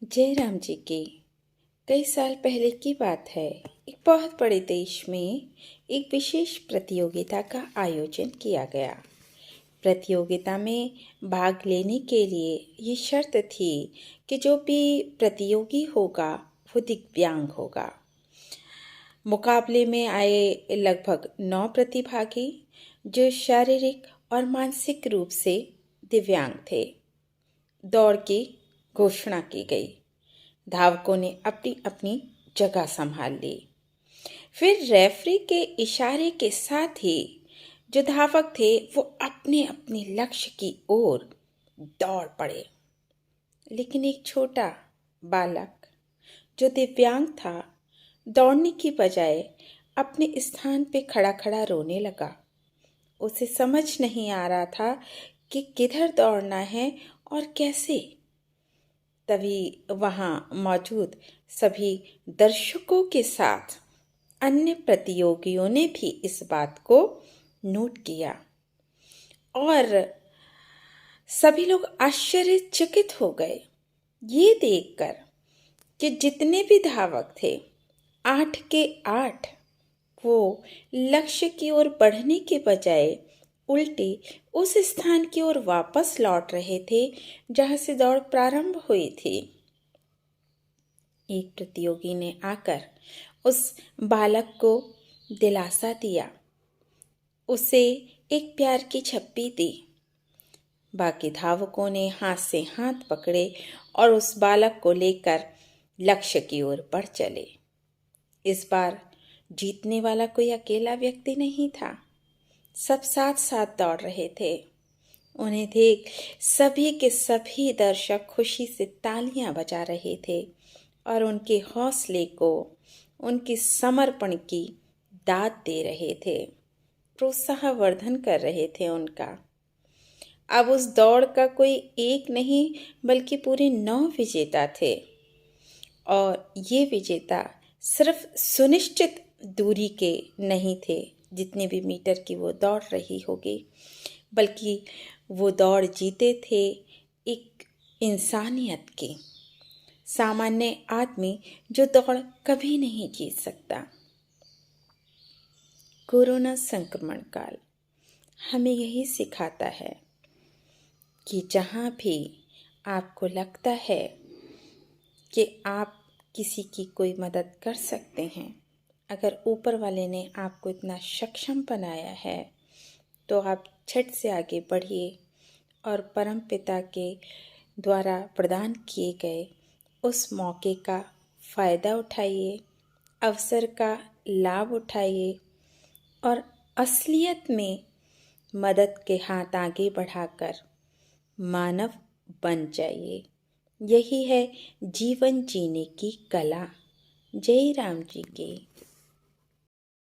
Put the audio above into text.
जयराम जी की कई साल पहले की बात है। एक बहुत बड़े देश में एक विशेष प्रतियोगिता का आयोजन किया गया। प्रतियोगिता में भाग लेने के लिए ये शर्त थी कि जो भी प्रतियोगी होगा वो दिव्यांग होगा। मुकाबले में आए लगभग 9 प्रतिभागी जो शारीरिक और मानसिक रूप से दिव्यांग थे। दौड़ की घोषणा की गई। धावकों ने अपनी अपनी जगह संभाल ली। फिर रेफरी के इशारे के साथ ही जो धावक थे वो अपने अपने लक्ष्य की ओर दौड़ पड़े। लेकिन एक छोटा बालक जो दिव्यांग था दौड़ने की बजाय अपने स्थान पे खड़ा खड़ा रोने लगा। उसे समझ नहीं आ रहा था कि किधर दौड़ना है और कैसे। तभी वहां मौजूद सभी दर्शकों के साथ अन्य प्रतियोगियों ने भी इस बात को नोट किया और सभी लोग आश्चर्यचकित हो गए ये देखकर कि जितने भी धावक थे 8 के 8 वो लक्ष्य की ओर बढ़ने के बजाय उल्टे उस स्थान की ओर वापस लौट रहे थे जहां से दौड़ प्रारंभ हुई थी। एक प्रतियोगी ने आकर उस बालक को दिलासा दिया, उसे एक प्यार की झप्पी दी। बाकी धावकों ने हाथ से हाथ पकड़े और उस बालक को लेकर लक्ष्य की ओर बढ़ चले। इस बार जीतने वाला कोई अकेला व्यक्ति नहीं था, सब साथ साथ दौड़ रहे थे। उन्हें देख सभी के सभी दर्शक खुशी से तालियां बजा रहे थे और उनके हौसले को, उनके समर्पण की दाद दे रहे थे, प्रोत्साहवर्धन कर रहे थे उनका। अब उस दौड़ का कोई एक नहीं बल्कि पूरे 9 विजेता थे और ये विजेता सिर्फ सुनिश्चित दूरी के नहीं थे जितने भी मीटर की वो दौड़ रही होगी, बल्कि वो दौड़ जीते थे एक इंसानियत की। सामान्य आदमी जो दौड़ कभी नहीं जीत सकता। कोरोना संक्रमण काल हमें यही सिखाता है कि जहाँ भी आपको लगता है कि आप किसी की कोई मदद कर सकते हैं, अगर ऊपर वाले ने आपको इतना सक्षम बनाया है तो आप झट से आगे बढ़िए और परम पिता के द्वारा प्रदान किए गए उस मौके का फ़ायदा उठाइए, अवसर का लाभ उठाइए और असलियत में मदद के हाथ आगे बढ़ाकर मानव बन जाइए। यही है जीवन जीने की कला। जय राम जी की।